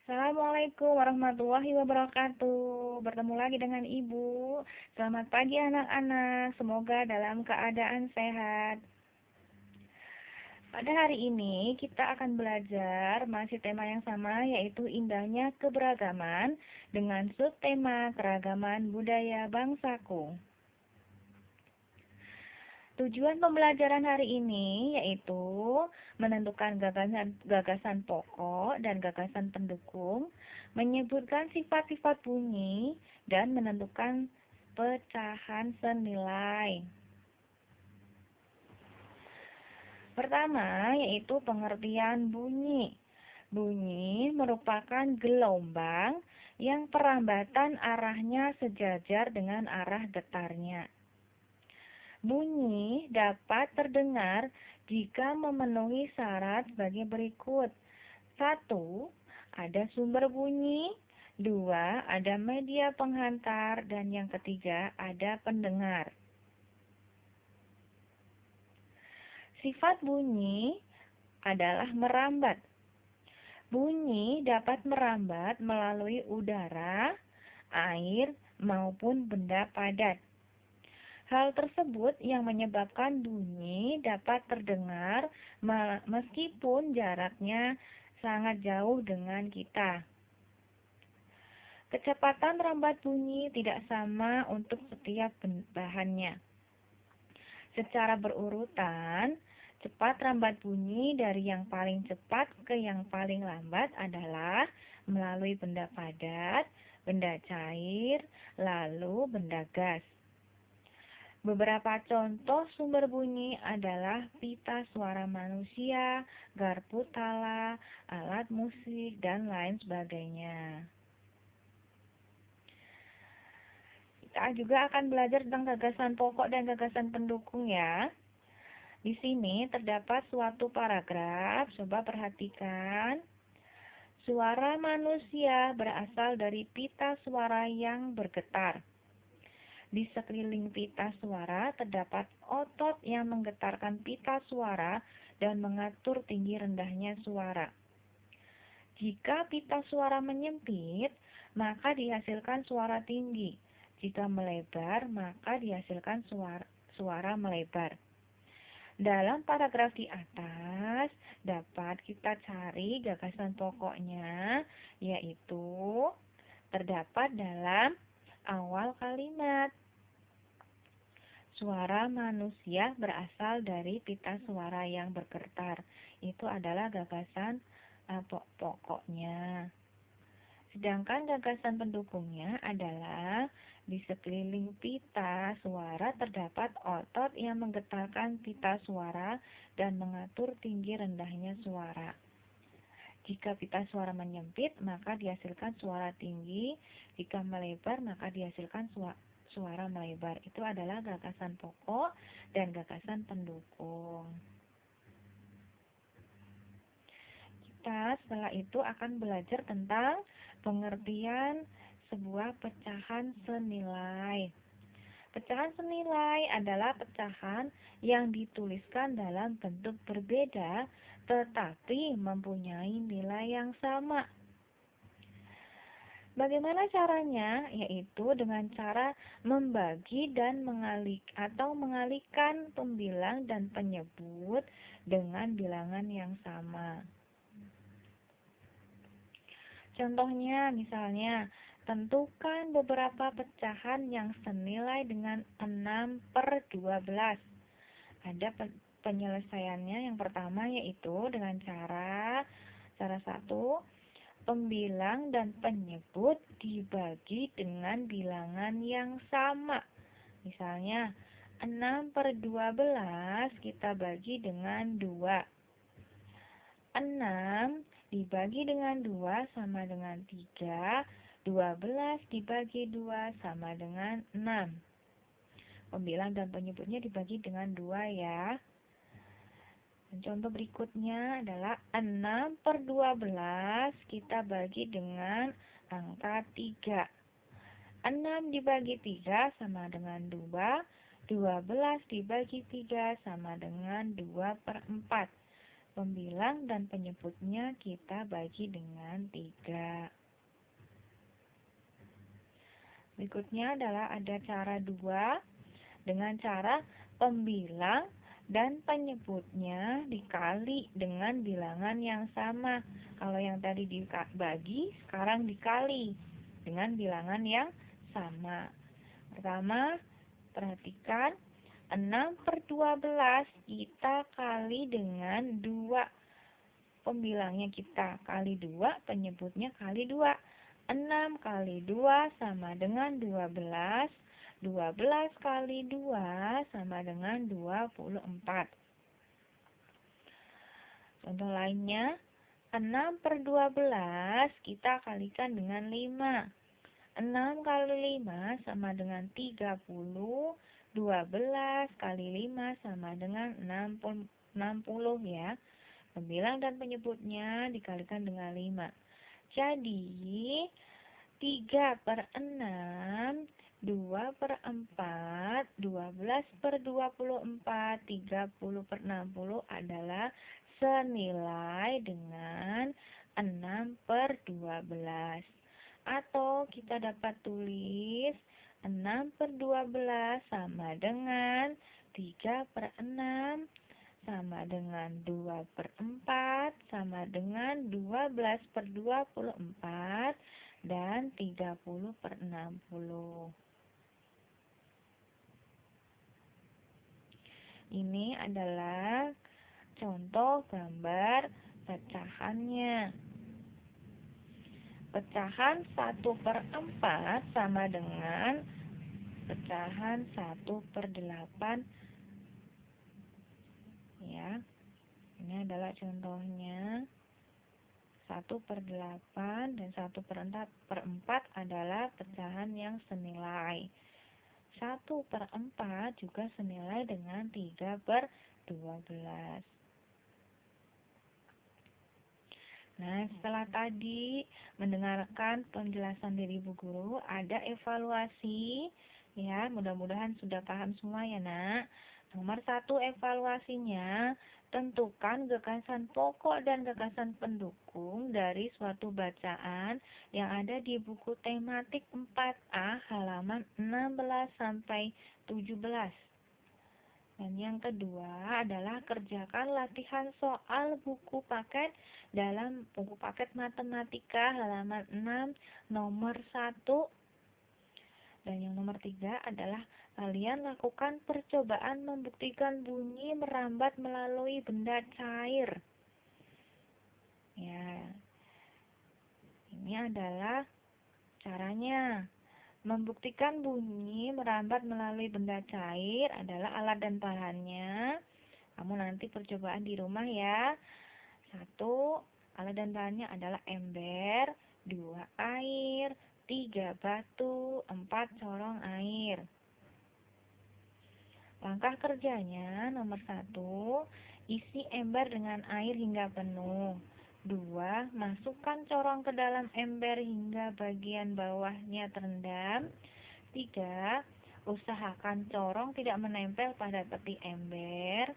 Assalamualaikum warahmatullahi wabarakatuh. Bertemu lagi dengan Ibu. Selamat pagi anak-anak. Semoga dalam keadaan sehat. Pada hari ini kita akan belajar masih tema yang sama, yaitu indahnya keberagaman dengan subtema keragaman budaya bangsaku. Tujuan pembelajaran hari ini yaitu menentukan gagasan pokok dan gagasan pendukung, menyebutkan sifat-sifat bunyi, dan menentukan pecahan senilai. Pertama, yaitu pengertian bunyi. Bunyi merupakan gelombang yang perambatan arahnya sejajar dengan arah getarnya. Bunyi dapat terdengar jika memenuhi syarat sebagai berikut. 1. Ada sumber bunyi. 2. Ada media penghantar. Dan yang ketiga, ada pendengar. Sifat bunyi adalah merambat. Bunyi dapat merambat melalui udara, air, maupun benda padat. Hal tersebut yang menyebabkan bunyi dapat terdengar meskipun jaraknya sangat jauh dengan kita. Kecepatan rambat bunyi tidak sama untuk setiap bahannya. Secara berurutan, cepat rambat bunyi dari yang paling cepat ke yang paling lambat adalah melalui benda padat, benda cair, lalu benda gas. Beberapa contoh sumber bunyi adalah pita suara manusia, garpu tala, alat musik, dan lain sebagainya. Kita juga akan belajar tentang gagasan pokok dan gagasan pendukung ya. Di sini terdapat suatu paragraf, coba perhatikan. Suara manusia berasal dari pita suara yang bergetar. Di sekeliling pita suara terdapat otot yang menggetarkan pita suara dan mengatur tinggi rendahnya suara. Jika pita suara menyempit, maka dihasilkan suara tinggi. Jika melebar, maka dihasilkan suara melebar. Dalam paragraf di atas, dapat kita cari gagasan pokoknya, yaitu terdapat dalam awal kalimat. Suara manusia berasal dari pita suara yang bergetar. Itu adalah gagasan pokoknya. Sedangkan gagasan pendukungnya adalah di sekeliling pita suara terdapat otot yang menggetarkan pita suara dan mengatur tinggi rendahnya suara. Jika pita suara menyempit, maka dihasilkan suara tinggi. Jika melebar, maka dihasilkan suara melebar. Itu adalah gagasan pokok dan gagasan pendukung. Kita setelah itu akan belajar tentang pengertian sebuah pecahan senilai. Pecahan senilai adalah pecahan yang dituliskan dalam bentuk berbeda tetapi mempunyai nilai yang sama. Bagaimana caranya? Yaitu dengan cara membagi dan mengalihkan pembilang dan penyebut dengan bilangan yang sama. Contohnya, misalnya, tentukan beberapa pecahan yang senilai dengan 6/12. Ada penyelesaiannya. Yang pertama yaitu dengan cara 1. Pembilang dan penyebut dibagi dengan bilangan yang sama. Misalnya, 6/12 kita bagi dengan 2. 6 dibagi dengan 2 sama dengan 3. 12 dibagi 2 sama dengan 6. Pembilang dan penyebutnya dibagi dengan 2 ya. Dan contoh berikutnya adalah 6/12 kita bagi dengan angka 3. 6 dibagi 3 sama dengan 2. 12 dibagi 3 sama dengan 2/4. Pembilang dan penyebutnya kita bagi dengan 3. Berikutnya adalah ada cara 2 dengan cara pembilang dan penyebutnya dikali dengan bilangan yang sama. Kalau yang tadi dibagi, sekarang dikali dengan bilangan yang sama. Pertama, perhatikan 6/12 kita kali dengan 2. Pembilangnya kita kali 2, penyebutnya kali 2. 6 kali 2 sama dengan 12. 12 kali 2 sama dengan 24. Contoh lainnya, 6/12 kita kalikan dengan 5. 6 kali 5 sama dengan 30. 12 kali 5 sama dengan 60 ya. Pembilang dan penyebutnya dikalikan dengan 5. Jadi, 3/6, 2/4, 12/24, 30/60 adalah senilai dengan 6/12. Atau kita dapat tulis 6/12 sama dengan 3/6 sama dengan 2/4 sama dengan 12/24 dan 30/60. Ini adalah contoh gambar pecahannya. Pecahan 1/4 sama dengan pecahan 1/8 ya. Ini adalah contohnya. 1/8 dan 1/4 adalah pecahan yang senilai. 1/4 juga senilai dengan 3/12. Nah, setelah tadi mendengarkan penjelasan dari Bu Guru, ada evaluasi ya. Mudah-mudahan sudah paham semua ya, Nak. Nomor 1 evaluasinya, tentukan gagasan pokok dan gagasan pendukung dari suatu bacaan yang ada di buku tematik 4A halaman 16 sampai 17. Dan yang kedua adalah kerjakan latihan soal buku paket dalam buku paket matematika halaman 6 nomor 1. Dan yang nomor 3 adalah kalian lakukan percobaan membuktikan bunyi merambat melalui benda cair. Ya, ini adalah caranya. Membuktikan bunyi merambat melalui benda cair adalah alat dan bahannya. Kamu nanti percobaan di rumah ya. 1. Alat dan bahannya adalah ember, 2. Air, 3. Batu, 4. Corong air. Langkah kerjanya nomor 1. Isi ember dengan air hingga penuh. 2. Masukkan corong ke dalam ember hingga bagian bawahnya terendam. 3. Usahakan corong tidak menempel pada tepi ember.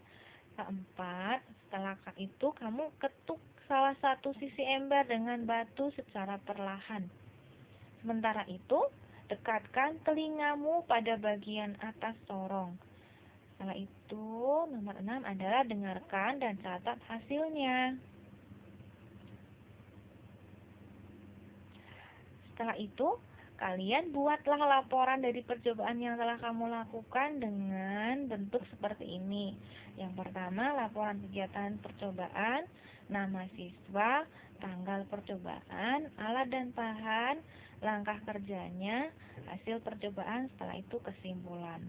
4. Setelah itu kamu ketuk salah satu sisi ember dengan batu secara perlahan. Sementara itu, dekatkan telingamu pada bagian atas corong. Setelah itu, nomor 6 adalah dengarkan dan catat hasilnya. Setelah itu, kalian buatlah laporan dari percobaan yang telah kamu lakukan dengan bentuk seperti ini. Yang pertama, laporan kegiatan percobaan, nama siswa, tanggal percobaan, alat dan bahan, langkah kerjanya, hasil percobaan, setelah itu kesimpulan.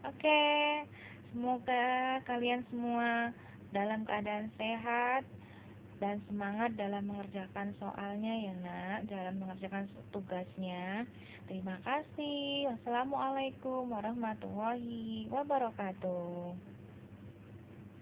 Oke, semoga kalian semua dalam keadaan sehat dan semangat dalam mengerjakan soalnya ya Nak, dalam mengerjakan tugasnya. Terima kasih. Wassalamualaikum warahmatullahi wabarakatuh.